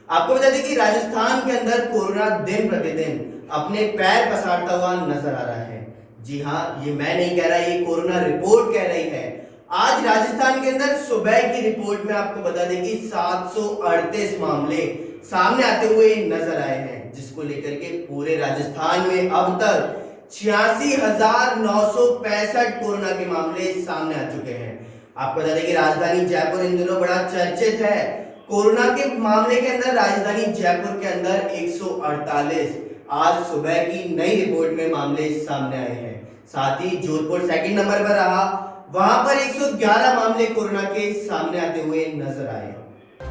आपको बता दें कि राजस्थान के अंदर कोरोना दिन प्रतिदिन अपने पैर पसारता हुआ नजर आ रहा है। जी हाँ, ये मैं नहीं कह रहा, ये कोरोना रिपोर्ट कह रही है। आज राजस्थान के अंदर सुबह की रिपोर्ट में आपको बता दें कि 738 मामले सामने आते हुए नजर आए हैं, जिसको लेकर के पूरे राजस्थान में अब तक 86,965 कोरोना के मामले सामने आ चुके हैं। आपको बता दें कि राजधानी जयपुर इन दिनों बड़ा चर्चित है। कोरोना के मामले के अंदर राजधानी जयपुर के अंदर 148 आज सुबह की नई रिपोर्ट में मामले सामने आए हैं। साथ ही जोधपुर सेकंड नंबर पर रहा, वहां पर 111 मामले कोरोना के सामने आते हुए नजर आए।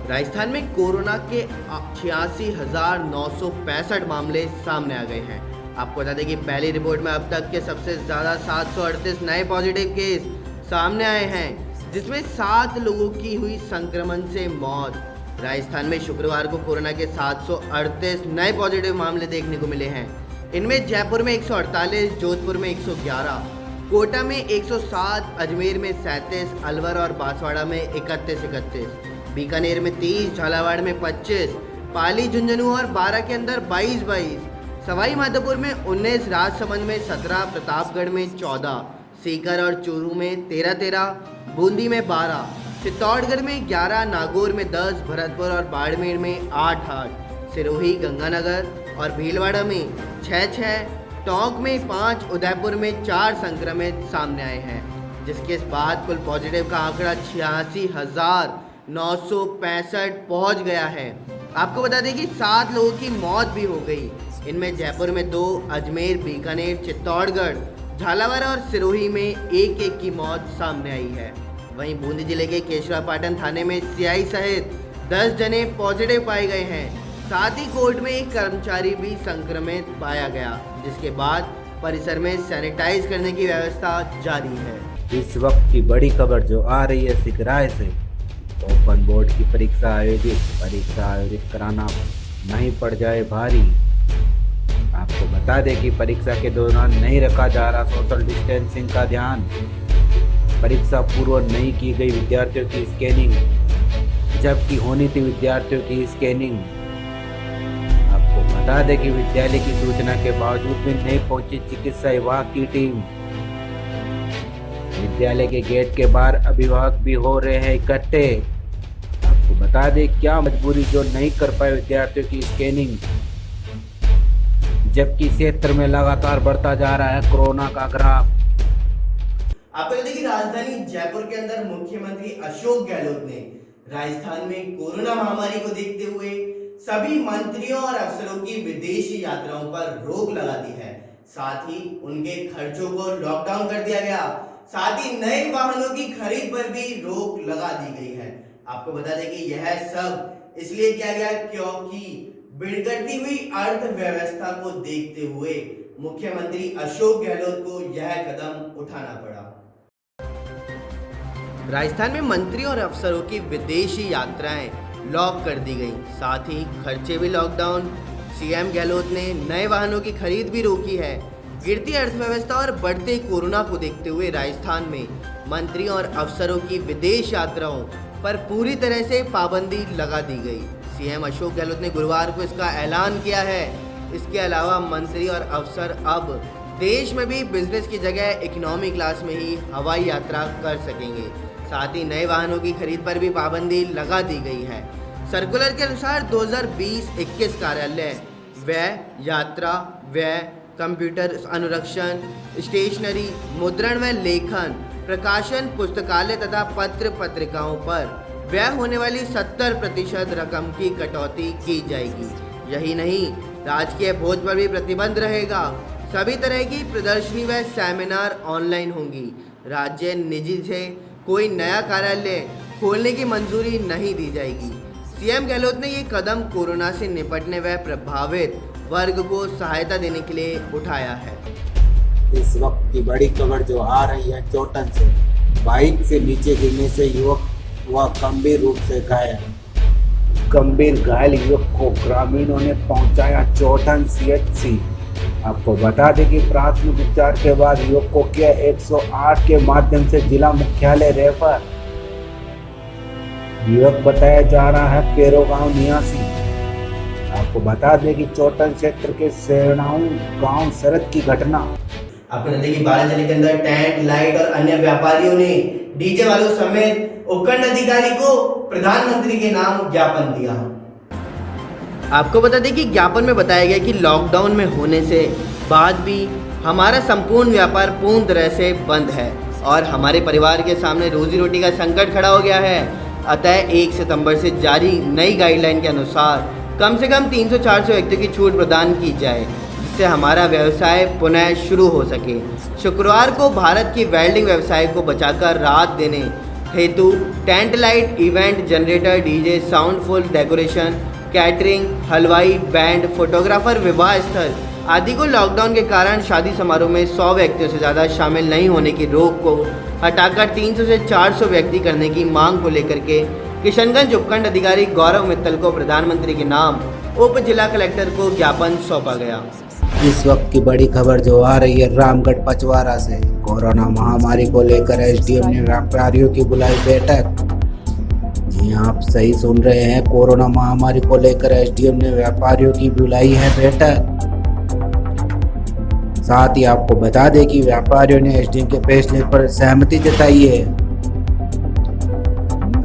राजस्थान में कोरोना के 86,965 मामले सामने आ गए हैं। आपको बता दें कि पहली रिपोर्ट में अब तक के सबसे ज़्यादा 738 नए पॉजिटिव केस सामने आए हैं, जिसमें 7 लोगों की हुई संक्रमण से मौत। राजस्थान में शुक्रवार को कोरोना के 738 नए पॉजिटिव मामले देखने को मिले हैं। इनमें जयपुर में 148, जोधपुर में 111, कोटा में 107, अजमेर में 37, अलवर और बांसवाड़ा में 31, बीकानेर में 30, झालावाड़ में 25, पाली, झुंझुनू और बारां के अंदर 22, सवाई माधोपुर में 19, राजसमंद में 17, प्रतापगढ़ में 14, सीकर और चूरू में 13, बूंदी में 12, चित्तौड़गढ़ में 11, नागौर में 10, भरतपुर और बाड़मेर में 8, सिरोही, गंगानगर और भीलवाड़ा में 6, टोंक में 5, उदयपुर में 4 संक्रमित सामने आए हैं, जिसके बाद कुल पॉजिटिव का आंकड़ा 86,965 पहुंच गया है। आपको बता दें कि 7 लोगों की मौत भी हो गई। इनमें जयपुर में 2, अजमेर, बीकानेर, चित्तौड़गढ़, झालावाड़ और सिरोही में 1 की मौत सामने आई है। वहीं बूंदी जिले के केशवापाटन थाने में सीआई सहित 10 जने पॉजिटिव पाए गए हैं। साथ ही कोर्ट में एक कर्मचारी भी संक्रमित पाया गया, जिसके बाद परिसर में सैनिटाइज करने की व्यवस्था जारी है। इस वक्त की बड़ी खबर जो आ रही है सिकराय से, ओपन बोर्ड की परीक्षा आयोजित कराना नहीं पड़ जाए भारी। आपको बता दें कि परीक्षा के दौरान नहीं रखा जा रहा सोशल डिस्टेंसिंग का ध्यान। परीक्षा पूर्व नहीं की गई विद्यार्थियों की स्कैनिंग, जबकि होनी थी विद्यार्थियों की स्कैनिंग। आपको बता दें कि विद्यालय की सूचना के बावजूद भी नहीं पहुंची चिकित्सा विभाग की टीम। विद्यालय के गेट के बाहर अभिभावक भी हो रहे हैं इकट्ठे। आपको बता दें क्या मजबूरी जो नहीं कर पाए विद्यार्थियों की स्कैनिंग, जबकि क्षेत्र में लगातार बढ़ता जा रहा है कोरोना का ग्राफ। आपको बता दें कि राजधानी जयपुर के अंदर मुख्यमंत्री अशोक गहलोत ने राजस्थान में कोरोना महामारी को देखते हुए सभी मंत्रियों और अफसरों की विदेशी यात्राओं पर रोक लगा दी है। साथ ही उनके खर्चों को लॉकडाउन कर दिया गया। साथ ही नए वाहनों की खरीद पर भी रोक लगा दी गई है। आपको बता दें कि यह सब इसलिए किया गया क्योंकि बिगड़ती हुई अर्थव्यवस्था को देखते हुए मुख्यमंत्री अशोक गहलोत को यह कदम उठाना पड़ा। राजस्थान में मंत्री और अफसरों की विदेशी यात्राएं लॉक कर दी गई, साथ ही खर्चे भी लॉकडाउन। सीएम गहलोत ने नए वाहनों की खरीद भी रोकी है। गिरती अर्थव्यवस्था और बढ़ते कोरोना को देखते हुए राजस्थान में मंत्री और अफसरों की विदेश यात्राओं पर पूरी तरह से पाबंदी लगा दी गई। सीएम अशोक गहलोत ने गुरुवार को इसका ऐलान किया है। इसके अलावा मंत्री और अफसर अब देश में भी बिजनेस की जगह इकोनॉमी क्लास में ही हवाई यात्रा कर सकेंगे। साथ ही नए वाहनों की खरीद पर भी पाबंदी लगा दी गई है। सर्कुलर के अनुसार 2020-21 कार्यालय व्यय, यात्रा व्यय, कंप्यूटर अनुरक्षण, स्टेशनरी, मुद्रण व लेखन, प्रकाशन, पुस्तकालय तथा पत्र पत्रिकाओं पर व्यय होने वाली 70% रकम की कटौती की जाएगी। यही नहीं, राजकीय भोज पर भी प्रतिबंध रहेगा। सभी तरह की प्रदर्शनी व सेमिनार ऑनलाइन होंगी। राज्य निजी से कोई नया कार्यालय खोलने की मंजूरी नहीं दी जाएगी। सीएम गहलोत ने ये कदम कोरोना से निपटने व प्रभावित वर्ग को सहायता देने के लिए उठाया है। इस वक्त की बड़ी खबर जो आ रही है चोटन से, बाइक से नीचे गिरने से युवक हुआ गंभीर रूप से घायल। गंभीर घायल युवक को ग्रामीणों ने पहुंचाया चोटन सीएचसी। आपको बता दें कि प्राथमिक उपचार के बाद युवक को किया 108 के माध्यम से जिला मुख्यालय रेफर। युवक बताया जा रहा है पेरो गांव निवासी। आपको बता दें कि चोटन क्षेत्र के सेनाऊ गांव सड़क की घटना। आपको नदी की 12 जिले के अंदर टेंट लाइट और अन्य व्यापारियों ने डीजे वालों समेत उपखंड अधिकारी को प्रधानमंत्री के नाम ज्ञापन दिया। आपको बता दें कि ज्ञापन में बताया गया कि लॉकडाउन में होने से बाद भी हमारा संपूर्ण व्यापार पूर्ण तरह से बंद है और हमारे परिवार के सामने रोजी रोटी का संकट खड़ा हो गया है। अतः 1 सितंबर से जारी नई गाइडलाइन के अनुसार कम से कम 300-400 व्यक्तियों की छूट प्रदान की जाए, जिससे हमारा व्यवसाय पुनः शुरू हो सके। शुक्रवार को भारत की वेल्डिंग व्यवसाय को बचाकर राहत देने हेतु tent light, event generator, DJ, soundful, decoration, catering, हलवाई, बैंड, फोटोग्राफर, विवाह स्थल आदि को लॉकडाउन के कारण शादी समारोह में 100 व्यक्तियों से ज़्यादा शामिल नहीं होने की रोक को हटाकर 300 से 400 व्यक्ति करने की मांग को लेकर के किशनगंज उपखंड अधिकारी गौरव मित्तल को प्रधानमंत्री के नाम उप जिला कलेक्टर को ज्ञापन सौंपा गया। इस वक्त की बड़ी खबर जो आ रही है रामगढ़ पचवारा से। कोरोना महामारी को लेकर एसडीएम ने व्यापारियों की बुलाई बैठक। जी आप सही सुन रहे हैं, कोरोना महामारी को लेकर एसडीएम ने व्यापारियों की बुलाई है बैठक। साथ ही आपको बता दें कि व्यापारियों ने एसडीएम के फैसले पर सहमति जताई है।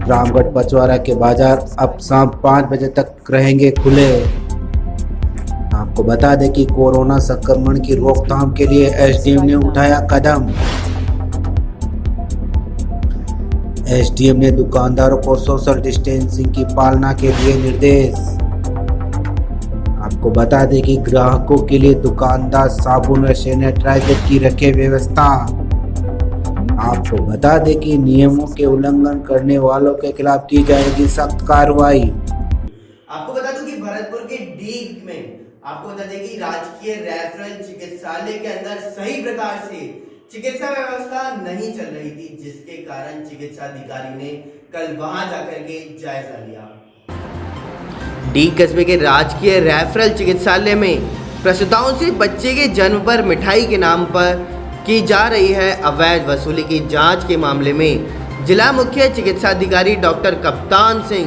रामगढ़ पचवारा के बाजार अब शाम 5 बजे तक रहेंगे खुले। आपको बता दें कि कोरोना संक्रमण की रोकथाम के लिए एसडीएम ने उठाया कदम। एसडीएम ने दुकानदारों को सोशल डिस्टेंसिंग की पालना के लिए निर्देश। आपको बता दें कि ग्राहकों के लिए दुकानदार साबुन और सैनिटाइजर की रखे व्यवस्था। आपको बता दें कि नियमों के उल्लंघन करने वालों के खिलाफ की जाएगी सख्त कार्रवाई। आपको बता दूं कि भरतपुर के डीग में आपको बता दें कि राजकीय रेफरल चिकित्सालय के अंदर सही प्रकार से चिकित्सा व्यवस्था नहीं चल रही थी, जिसके कारण चिकित्सा अधिकारी ने कल वहां जाकर के जायजा लिया। डीग कस्बे के राजकीय रेफरल चिकित्सालय में प्रसूताओं से बच्चे के जन्म पर मिठाई के नाम पर की जा रही है अवैध वसूली की जांच के मामले में जिला मुख्य चिकित्सा अधिकारी डॉक्टर कप्तान सिंह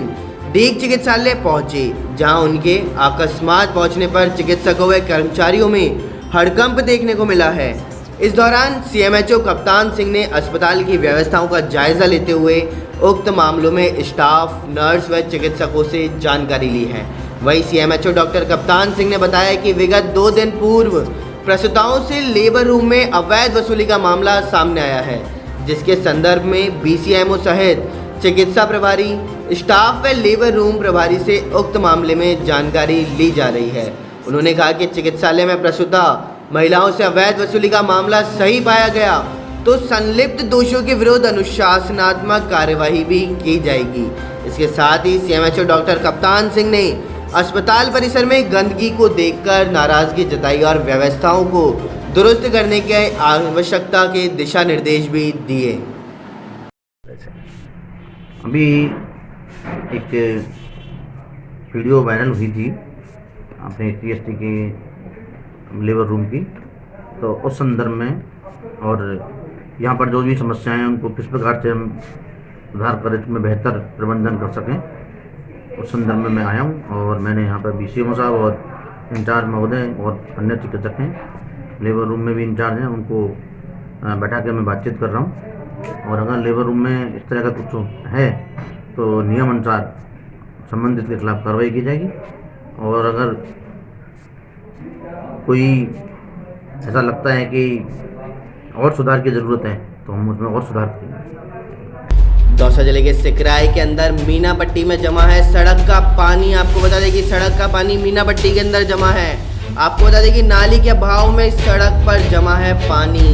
डीग चिकित्सालय पहुंचे, जहां उनके अकस्मात पहुंचने पर चिकित्सकों व कर्मचारियों में हड़कंप देखने को मिला है। इस दौरान सीएमएचओ कप्तान सिंह ने अस्पताल की व्यवस्थाओं का जायजा लेते हुए उक्त मामलों में स्टाफ, नर्स व चिकित्सकों से जानकारी ली है। वहीं सीएमएचओ डॉक्टर कप्तान सिंह ने बताया कि विगत 2 दिन पूर्व प्रसूताओं से लेबर रूम में अवैध वसूली का मामला सामने आया है, जिसके संदर्भ में बीसीएमओ सहित चिकित्सा प्रभारी, स्टाफ व लेबर रूम प्रभारी से उक्त मामले में जानकारी ली जा रही है। उन्होंने कहा कि चिकित्सालय में प्रसूता महिलाओं से अवैध वसूली का मामला सही पाया गया तो संलिप्त दोषियों के विरुद्ध अनुशासनात्मक कार्यवाही भी की जाएगी। इसके साथ ही सीएमएचओ डॉक्टर कप्तान सिंह ने अस्पताल परिसर में गंदगी को देखकर नाराजगी जताई और व्यवस्थाओं को दुरुस्त करने की आवश्यकता के दिशा निर्देश भी दिए। अभी एक वीडियो वायरल हुई थी अपने टीएसटी के लेबर रूम की, तो उस संदर्भ में और यहाँ पर जो भी समस्याएं हैं उनको किस प्रकार से हम सुधार कर इसमें बेहतर प्रबंधन कर सकें, उस संदर्भ में मैं आया हूँ। और मैंने यहाँ पर बीसीएमओ साहब और इंचार्ज महोदय और अन्य चिकित्सक हैं, लेबर रूम में भी इंचार्ज हैं, उनको बैठा के मैं बातचीत कर रहा हूँ। और अगर लेबर रूम में इस तरह का कुछ है तो नियम अनुसार संबंधित के खिलाफ कार्रवाई की जाएगी। और अगर कोई ऐसा लगता है कि और सुधार की ज़रूरत है तो हम उसमें और सुधार करेंगे। दौसा जिले के सिकराई के अंदर मीना पट्टी में जमा है सड़क का पानी। आपको बता दें कि सड़क का पानी मीना पट्टी के अंदर जमा है। आपको बता दें कि नाली के अभाव में सड़क पर जमा है पानी।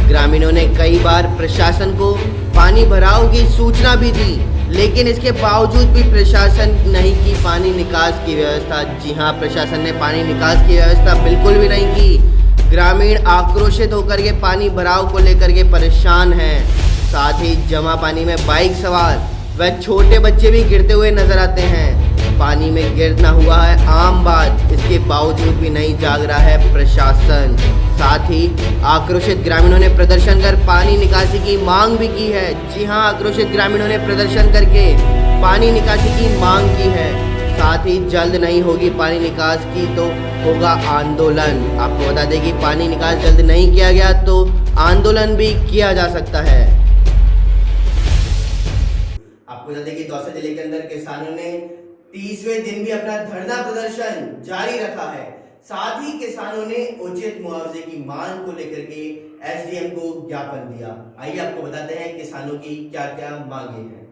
ग्रामीणों ने कई बार प्रशासन को पानी भराव की सूचना भी दी, लेकिन इसके बावजूद भी प्रशासन नहीं की पानी निकास की व्यवस्था। जी हां, प्रशासन ने पानी निकास की व्यवस्था बिल्कुल भी नहीं की। ग्रामीण आक्रोशित होकर के पानी भराव को लेकर के परेशान हैं। साथ ही जमा पानी में बाइक सवार व छोटे बच्चे भी गिरते हुए नजर आते हैं। पानी में गिरना हुआ है आम बात, इसके बावजूद भी नहीं जाग रहा है प्रशासन। साथ ही आक्रोशित ग्रामीणों ने प्रदर्शन कर पानी निकासी की मांग भी की है। जी हां, आक्रोशित ग्रामीणों ने प्रदर्शन करके पानी निकासी की मांग की है। साथ ही जल्द नहीं होगी पानी निकास की तो होगा आंदोलन। आपको बता दें कि पानी निकास जल्द नहीं किया गया तो आंदोलन भी किया जा सकता है। आपको बता दें कि दौसा जिले के अंदर किसानों ने 30वें दिन भी अपना धरना प्रदर्शन जारी रखा है। साथ ही किसानों ने उचित मुआवजे की मांग को लेकर के एसडीएम को ज्ञापन दिया। आइए आपको बताते हैं किसानों की क्या क्या मांगे हैं।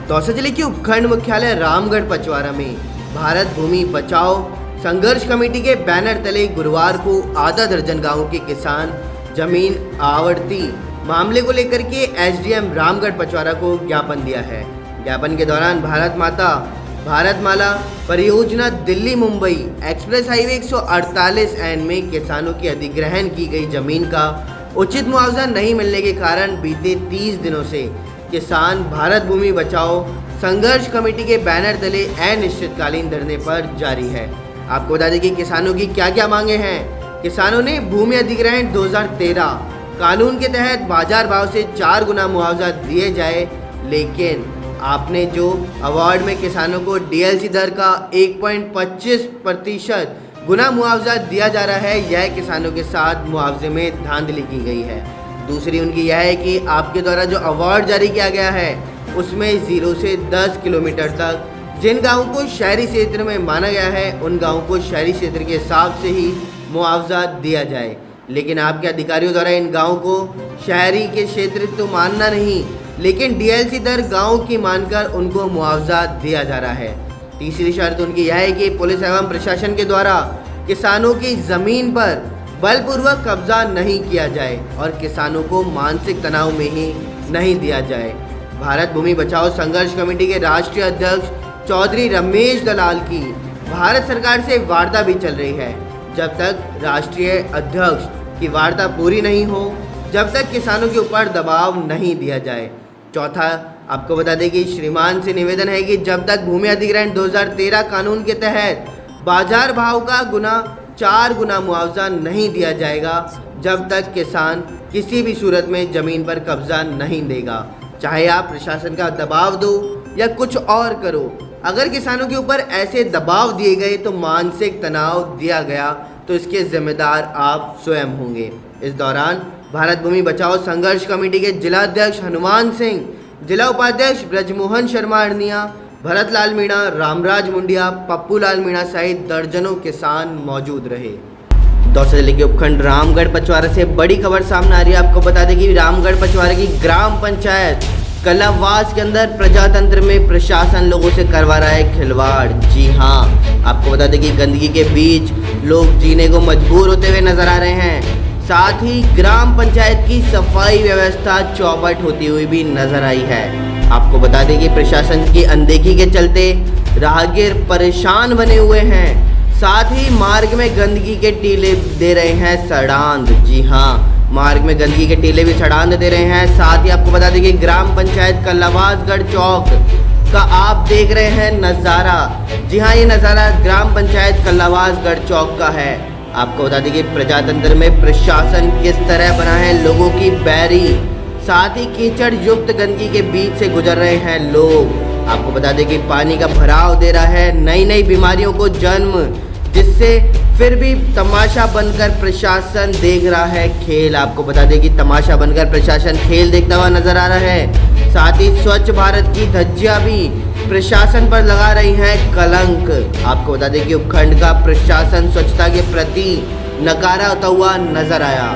दौसा जिले के उपखंड मुख्यालय रामगढ़ पचवारा में भारत भूमि बचाओ संघर्ष कमेटी के बैनर तले गुरुवार को आधा दर्जन गांवों के किसान जमीन आवंटी मामले को लेकर के एसडीएम रामगढ़ पचवारा को ज्ञापन दिया है। ज्ञापन के दौरान भारतमाला परियोजना Delhi Mumbai express highway 148 N में किसानों की अधिग्रहण की गई जमीन का उचित मुआवजा नहीं मिलने के कारण बीते 30 दिनों से किसान भारत भूमि बचाओ संघर्ष कमेटी के बैनर तले अनिश्चितकालीन धरने पर जारी है। आपको बता दें कि किसानों की क्या क्या मांगे हैं। किसानों ने भूमि अधिग्रहण 2013 कानून के तहत बाजार भाव से 4 गुना मुआवजा दिए जाए, लेकिन आपने जो अवार्ड में किसानों को डीएलसी दर का 1.25% गुना मुआवजा दिया जा रहा है, यह किसानों के साथ मुआवजे में धांधली की गई है। दूसरी उनकी यह है कि आपके द्वारा जो अवार्ड जारी किया गया है उसमें 0 से 10 किलोमीटर तक जिन गाँवों को शहरी क्षेत्र में माना गया है उन गाँवों को शहरी क्षेत्र के हिसाब से ही मुआवजा दिया जाए, लेकिन आपके अधिकारियों द्वारा इन गाँवों को शहरी के क्षेत्र तो मानना नहीं, लेकिन डीएलसी दर गाँव की मानकर उनको मुआवजा दिया जा रहा है। तीसरी शर्त उनकी यह है कि पुलिस एवं प्रशासन के द्वारा किसानों की ज़मीन पर बलपूर्वक कब्जा नहीं किया जाए और किसानों को मानसिक तनाव में ही नहीं दिया जाए। भारत भूमि बचाओ संघर्ष कमेटी के राष्ट्रीय अध्यक्ष चौधरी रमेश दलाल की भारत सरकार से वार्ता भी चल रही है। जब तक राष्ट्रीय अध्यक्ष की वार्ता पूरी नहीं हो, जब तक किसानों के ऊपर दबाव नहीं दिया जाए। चौथा, आपको बता दें कि श्रीमान से निवेदन है कि जब तक भूमि अधिग्रहण 2013 कानून के तहत बाजार भाव का 4 गुना मुआवजा नहीं दिया जाएगा, जब तक किसान किसी भी सूरत में ज़मीन पर कब्जा नहीं देगा, चाहे आप प्रशासन का दबाव दो या कुछ और करो। अगर किसानों के ऊपर ऐसे दबाव दिए गए तो मानसिक तनाव दिया गया तो इसके जिम्मेदार आप स्वयं होंगे। इस दौरान भारत भूमि बचाओ संघर्ष कमेटी के जिला अध्यक्ष हनुमान सिंह, जिला उपाध्यक्ष ब्रजमोहन शर्मा अरनिया, भरत लाल मीणा, रामराज मुंडिया, पप्पू लाल मीणा सहित दर्जनों किसान मौजूद रहे। दौसा जिले के उपखंड रामगढ़ पचवारा से बड़ी खबर सामने आ रही है। आपको बता दें कि रामगढ़ पचवारा की ग्राम पंचायत कलावास के अंदर प्रजातंत्र में प्रशासन लोगों से करवा रहा है खिलवाड़। जी हाँ, आपको बता दें कि गंदगी के बीच लोग जीने को मजबूर होते हुए नजर आ रहे हैं। साथ ही ग्राम पंचायत की सफाई व्यवस्था चौपट होती हुई भी नजर आई है। आपको बता दें कि प्रशासन की अनदेखी के चलते राहगीर परेशान बने हुए हैं। साथ ही मार्ग में गंदगी के टीले दे रहे हैं सड़ांध। जी हाँ, मार्ग में गंदगी के टीले भी सड़ांध दे रहे हैं। साथ ही आपको बता दें कि ग्राम पंचायत कलावासगढ़ चौक का आप देख रहे हैं नज़ारा। जी हाँ, ये नज़ारा ग्राम पंचायत कलावासगढ़ चौक का है। आपको बता दें कि प्रजातंत्र में प्रशासन किस तरह बना है लोगों की बैरी। साथ ही कीचड़ युक्त गंदगी के बीच से गुजर रहे हैं लोग। आपको बता दें कि पानी का भराव दे रहा है नई नई बीमारियों को जन्म, जिससे फिर भी तमाशा बनकर प्रशासन देख रहा है खेल। आपको बता दें कि तमाशा बनकर प्रशासन खेल देखता हुआ नजर आ रहा है। साथ ही स्वच्छ भारत की धज्जियां भी प्रशासन पर लगा रही हैं कलंक। आपको बता दें कि उपखंड का प्रशासन स्वच्छता के प्रति नकारा होता हुआ नजर आया।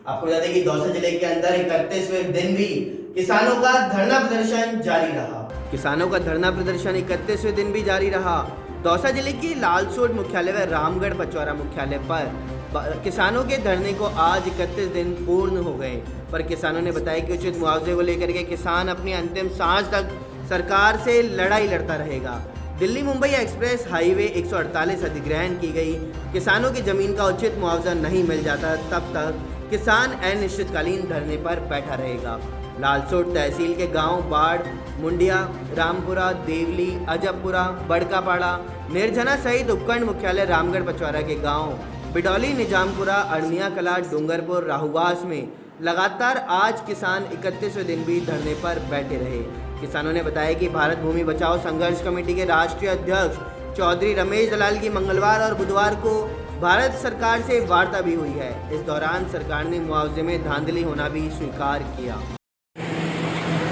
आपको बता दें कि दौसा जिले के अंदर 31वें दिन भी किसानों का धरना प्रदर्शन जारी रहा। किसानों का धरना प्रदर्शन 31वें दिन भी जारी रहा। दौसा जिले की लालसोट मुख्यालय व रामगढ़ पचवारा मुख्यालय पर किसानों के धरने को आज 31 दिन पूर्ण हो गए, पर किसानों ने बताया कि उचित मुआवजे को लेकर के किसान अपनी अंतिम सांस तक सरकार से लड़ाई लड़ता रहेगा। दिल्ली मुंबई एक्सप्रेस हाईवे 148 अधिग्रहण की गई किसानों की जमीन का उचित मुआवजा नहीं मिल जाता, तब तक किसान अनिश्चितकालीन धरने पर बैठा रहेगा। लालसोट तहसील के गांव बाढ़, मुंडिया, रामपुरा, देवली, अजबपुरा, बड़कापाड़ा, निर्जना सहित उपखंड मुख्यालय रामगढ़ पचवारा के गांव बिडौली, निजामपुरा, अड़निया कला, डूंगरपुर, राहुवास में लगातार आज किसान 31वें दिन भी धरने पर बैठे रहे। किसानों ने बताया कि भारत भूमि बचाओ संघर्ष कमेटी के राष्ट्रीय अध्यक्ष चौधरी रमेश दलाल की मंगलवार और बुधवार को भारत सरकार से वार्ता भी हुई है। इस दौरान सरकार ने मुआवजे में धांधली होना भी स्वीकार किया।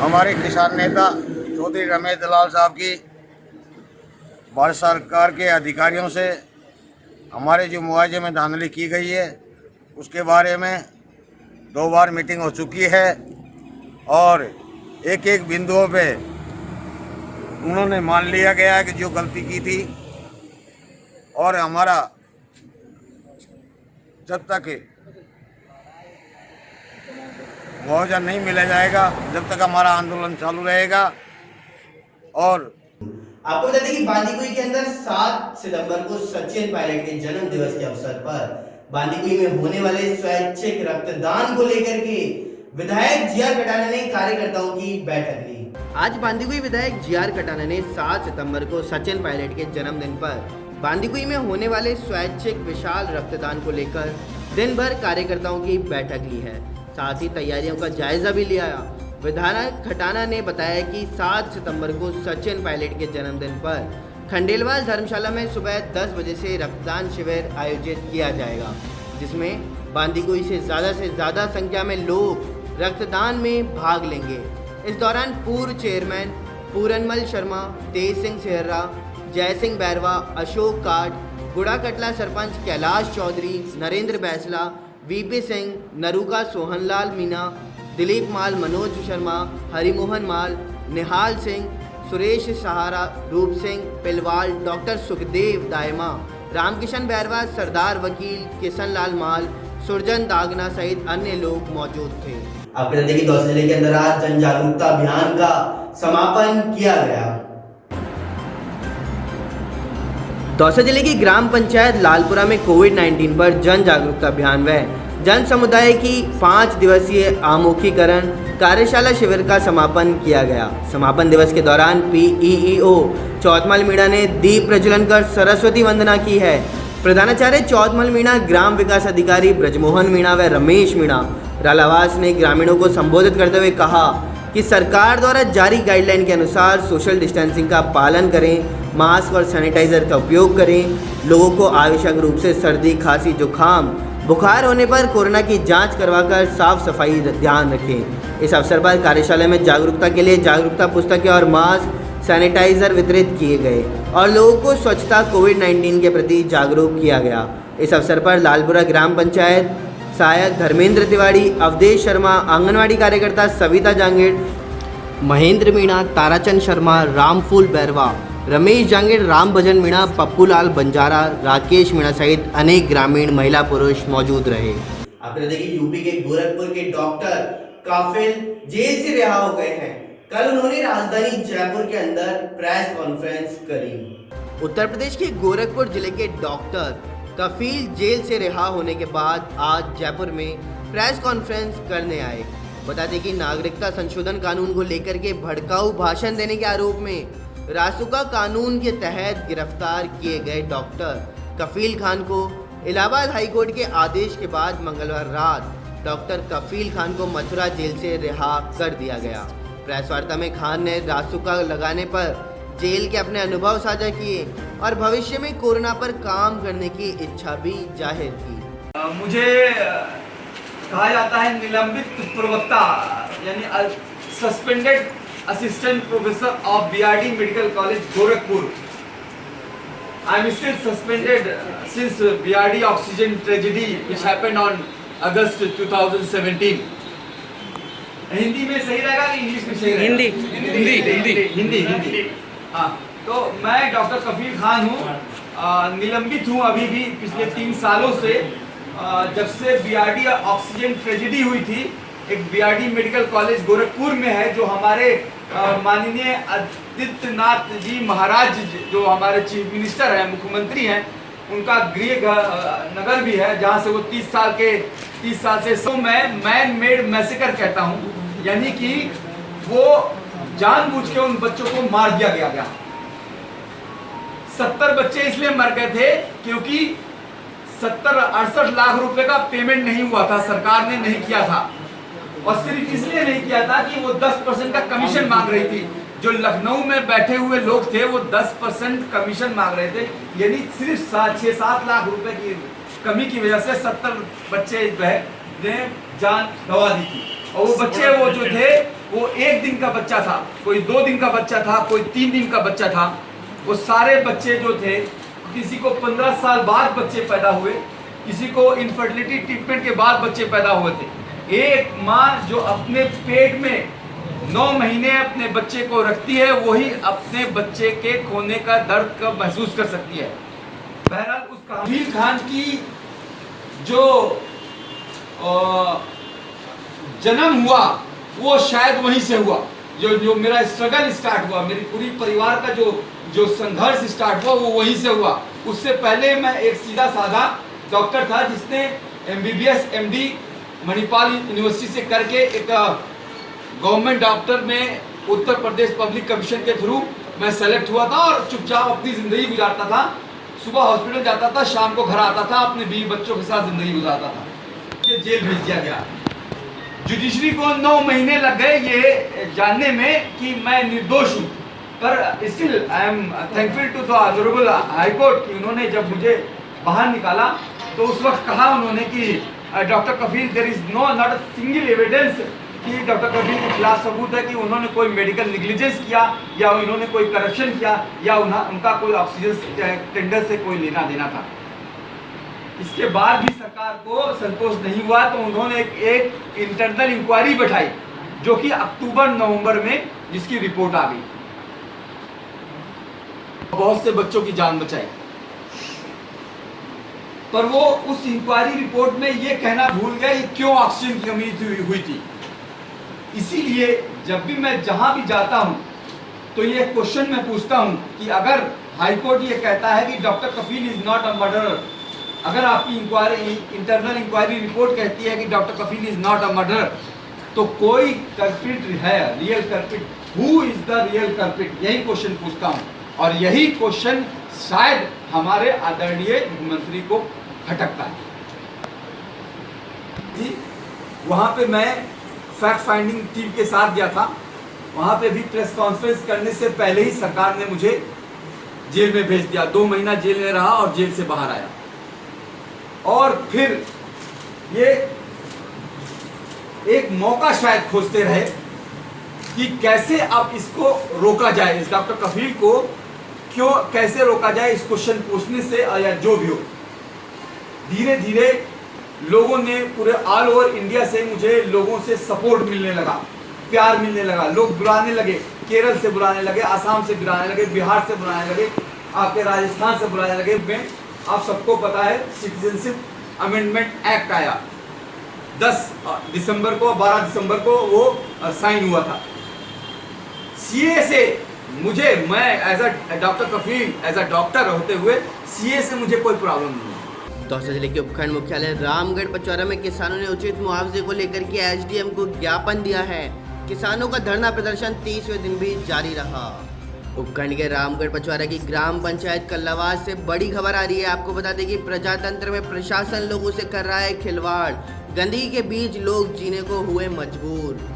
हमारे किसान नेता चौधरी रमेश दलाल साहब की भारत सरकार के अधिकारियों से हमारे जो मुआवजे में धांधली की गई है उसके बारे में 2 बार मीटिंग हो चुकी है और एक एक बिंदुओं पे उन्होंने मान लिया गया है कि जो गलती की थी, और हमारा जब तक मुआवजा नहीं मिला जाएगा जब तक हमारा आंदोलन चालू रहेगा। और आपको बता दें कि बांदीकुई के अंदर 7 सितंबर को सचिन पायलट के जन्म दिवस के अवसर पर बांदीकुई में होने वाले स्वैच्छिक रक्तदान को लेकर के विधायक जी.आर. कटाना ने कार्यकर्ताओं की बैठक ली। आज बांदीकुई विधायक जी.आर. कटाना ने 7 सितंबर को सचिन पायलट के जन्मदिन पर बांदीकुई में होने वाले स्वैच्छिक विशाल रक्तदान को लेकर दिन भर कार्यकर्ताओं की बैठक ली है। साथ ही तैयारियों का जायजा भी लिया। विधायक खटाना ने बताया कि 7 सितंबर को सचिन पायलट के जन्मदिन पर खंडेलवाल धर्मशाला में सुबह 10 बजे से रक्तदान शिविर आयोजित किया जाएगा, जिसमें बांदीकुई से ज़्यादा संख्या में लोग रक्तदान में भाग लेंगे। इस दौरान पूर्व चेयरमैन पूरनमल शर्मा, तेज सिंह सेहरा, जय सिंह बैरवा, अशोक काट, गुड़ा कटला सरपंच कैलाश चौधरी, नरेंद्र बैसला, वीपी सिंह, नरूका सोहनलाल मीना, दिलीप माल, मनोज शर्मा, हरिमोहन माल, निहाल सिंह, सुरेश सहारा, रूप सिंह पिलवाल, डॉक्टर सुखदेव दायमा, रामकिशन बैरवा, सरदार वकील, किशन लाल माल, सुरजन दागना सहित अन्य लोग मौजूद थे। आपको बता दें कि दौसा जिले के अंदर आज जन जागरूकता अभियान का समापन किया गया। दौसा जिले की ग्राम पंचायत लालपुरा में कोविड-19 पर जन जागरूकता अभियान व जन समुदाय की 5 दिवसीय आमुखीकरण कार्यशाला शिविर का समापन किया गया। समापन दिवस के दौरान पीईओ चौथमल मीणा ने दीप प्रज्वलन कर सरस्वती वंदना की है। प्रधानाचार्य चौथमल मीणा, ग्राम विकास अधिकारी ब्रजमोहन मीणा व रमेश मीणा रालावास ने ग्रामीणों को संबोधित करते हुए कहा कि सरकार द्वारा जारी गाइडलाइन के अनुसार सोशल डिस्टेंसिंग का पालन करें, मास्क और सैनिटाइजर का उपयोग करें, लोगों को आवश्यक रूप से सर्दी, खांसी, जुकाम, बुखार होने पर कोरोना की जांच करवाकर साफ सफाई ध्यान रखें। इस अवसर पर कार्यशाला में जागरूकता के लिए जागरूकता पुस्तकें और मास्क, सैनिटाइजर वितरित किए गए और लोगों को स्वच्छता कोविड-19 के प्रति जागरूक किया गया। इस अवसर पर लालपुरा ग्राम पंचायत सहायक धर्मेंद्र तिवारी, अवधेश शर्मा, आंगनवाड़ी कार्यकर्ता सविता जांगीड़, महेंद्र मीणा, ताराचंद शर्मा, रामफूल बैरवा, रमेश जांगीड़, राम भजन मीणा, पप्पूलाल बंजारा, राकेश मीणा सहित अनेक ग्रामीण महिला पुरुष मौजूद रहे। आपको देखिए यूपी के गोरखपुर के डॉक्टर काफिल जेल से रिहा हो गए हैं। कल उन्होंने राजधानी जयपुर के अंदर प्रेस कॉन्फ्रेंस करी। उत्तर प्रदेश के गोरखपुर जिले के डॉक्टर कफील जेल से रिहा होने के बाद आज जयपुर में प्रेस कॉन्फ्रेंस करने आए। बता दें कि नागरिकता संशोधन कानून को लेकर के भड़काऊ भाषण देने के आरोप में रासुका कानून के तहत गिरफ्तार किए गए डॉक्टर कफील खान को इलाहाबाद हाईकोर्ट के आदेश के बाद मंगलवार रात डॉक्टर कफील खान को मथुरा जेल से रिहा कर दिया गया। प्रेस वार्ता में खान ने रासुका लगाने पर जेल के अपने अनुभव साझा किए और भविष्य में कोरोना पर काम करने की इच्छा भी जाहिर की। मुझे कहा जाता है निलंबित प्रवक्ता यानी suspended assistant professor of BRD medical college Gorakhpur. I am still suspended since BRD oxygen tragedy which happened on August 2017। Hindi में सही रहेगा कि इंग्लिश में सही रहेगा? हिंदी। हाँ, तो मैं डॉक्टर कफील खान हूँ। निलंबित हूँ अभी भी पिछले 3 सालों से। जब से बीआरडी ऑक्सीजन ट्रेजेडी हुई थी, एक बीआरडी मेडिकल कॉलेज गोरखपुर में है जो हमारे माननीय आदित्यनाथ जी महाराज जो हमारे चीफ मिनिस्टर हैं, मुख्यमंत्री हैं, उनका गृह नगर भी है जहाँ से वो 30 साल से सो मैं मैन मेड मैसेकर कहता हूँ, यानी कि वो जानबूझ के उन बच्चों को मार दिया गया। 70 बच्चे इसलिए मर गए थे क्योंकि 70-68 लाख रुपए का पेमेंट नहीं हुआ था, सरकार ने नहीं किया था। और सिर्फ इसलिए नहीं किया था कि वो 10% का कमीशन मांग रही थी। जो लखनऊ में बैठे हुए लोग थे वो 10% कमीशन मांग रहे थे, यानी सिर्फ 6-7 लाख रुपए की कमी की वजह से 70 बच्चे ने जान गंवा दी थी। और वो बच्चे वो जो थे वो 1 दिन का बच्चा था, कोई 2 दिन का बच्चा था, कोई 3 दिन का बच्चा था। वो सारे बच्चे जो थे, किसी को 15 साल बाद बच्चे पैदा हुए, किसी को इनफर्टिलिटी ट्रीटमेंट के बाद बच्चे पैदा हुए थे। एक माँ जो अपने पेट में 9 महीने अपने बच्चे को रखती है, वही अपने बच्चे के खोने का दर्द कब महसूस कर सकती है। बहरहाल उस कबीर खान की जो जन्म हुआ वो शायद वहीं से हुआ, जो मेरा स्ट्रगल स्टार्ट हुआ, मेरी पूरी परिवार का जो संघर्ष स्टार्ट हुआ वो वहीं से हुआ। उससे पहले मैं एक सीधा साधा डॉक्टर था जिसने MBBS MD मणिपाल यूनिवर्सिटी से करके एक गवर्नमेंट डॉक्टर में उत्तर प्रदेश पब्लिक कमीशन के थ्रू मैं सेलेक्ट हुआ था और चुपचाप अपनी ज़िंदगी गुजारता था। सुबह हॉस्पिटल जाता था, शाम को घर आता था, अपने बीवी बच्चों के साथ ज़िंदगी गुजारता था। जेल भेज दिया गया। जुडिशरी को 9 महीने लग गए ये जानने में कि मैं निर्दोष हूँ, पर still I am thankful to the honourable high court कि उन्होंने जब मुझे बाहर निकाला तो उस वक्त कहा उन्होंने कि doctor Kafeel there is not a single evidence कि डॉक्टर कफील के खिलाफ सबूत है कि उन्होंने कोई मेडिकल निग्लिजेंस किया या उन्होंने कोई करप्शन किया या उनका कोई ऑक्सीजन टेंडर से कोई लेना देना था। इसके बाद भी सरकार को संतोष नहीं हुआ तो उन्होंने एक इंटरनल इंक्वायरी बैठाई जो कि अक्टूबर-नवंबर में जिसकी रिपोर्ट आ गई, बहुत से बच्चों की जान बचाई। पर वो उस इंक्वायरी रिपोर्ट में ये कहना भूल गए कि क्यों ऑक्सीजन की कमी हुई थी। इसीलिए जब भी मैं जहां भी जाता हूं तो ये क्वेश्चन मैं पूछता हूं कि अगर हाई कोर्ट ये कहता है कि doctor Kafeel is not a murderer, अगर आपकी इंटरनल इंक्वायरी रिपोर्ट कहती है कि doctor Kafeel is not a murderer, तो कोई कल्प्रिट है, real culprit, who is the real culprit, यही क्वेश्चन पूछता हूं। और यही क्वेश्चन शायद हमारे आदरणीय मुख्यमंत्री को खटकता है। वहां पे मैं फैक्ट फाइंडिंग टीम के साथ गया था, वहां पे भी प्रेस कॉन्फ्रेंस करने से पहले ही सरकार ने मुझे जेल में भेज दिया। 2 महीना जेल में रहा और जेल से बाहर आया। और फिर ये एक मौका शायद खोजते रहे कि कैसे अब इसको रोका जाए, इस डॉक्टर कफील को क्यों कैसे रोका जाए इस क्वेश्चन पूछने से या जो भी हो। धीरे धीरे लोगों ने पूरे ऑल ओवर इंडिया से मुझे लोगों से सपोर्ट मिलने लगा, प्यार मिलने लगा, लोग बुलाने लगे, केरल से बुलाने लगे, आसाम से बुलाने लगे, बिहार से बुलाने लगे, आपके राजस्थान से बुलाने लगे। मैं आप सबको पता है सिटीजनशिप अमेंडमेंट एक्ट आया 10 दिसंबर को, 12 दिसंबर को वो साइन हुआ था। सीए से मैं as a doctor Kafeel, as a doctor होते हुए सीए से मुझे कोई प्रॉब्लम नहीं है। दौसा जिले के उपखंड मुख्यालय रामगढ़ पचौरा में किसानों ने उचित मुआवजे को लेकर के एसडीएम को ज्ञापन दिया है। किसानों का धरना प्रदर्शन 30वें दिन भी जारी रहा। उपखंड के रामगढ़ पचौरा की ग्राम पंचायत कल्लावास से बड़ी खबर आ रही है। आपको बता दें कि प्रजातंत्र में प्रशासन लोगों से कर रहा है खिलवाड़, गंदगी के बीच लोग जीने को हुए मजबूर।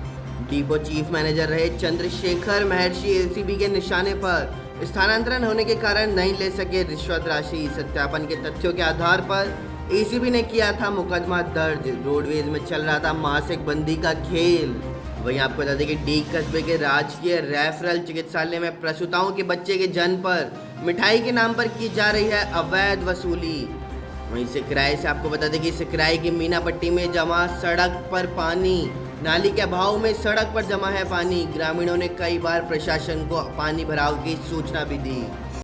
डिपो चीफ मैनेजर रहे चंद्रशेखर महर्षि एसीबी के निशाने पर स्थानांतरण होने के कारण नहीं ले सके रिश्वत राशि। सत्यापन के तथ्यों के आधार पर एसीबी ने किया था मुकदमा दर्ज। रोडवेज में चल रहा था मासिक बंदी का खेल। वहीं आपको बता दें कि डीग कस्बे के राजकीय रेफरल चिकित्सालय में प्रसूताओं के बच्चे के जन्म पर मिठाई के नाम पर की जा रही है अवैध वसूली। वहीं सिकराई से आपको बता दें कि सिकराई की मीना पट्टी में जमा सड़क पर पानी, नाली के अभाव में सड़क पर जमा है पानी। ग्रामीणों ने कई बार प्रशासन को पानी भराव की सूचना भी दी।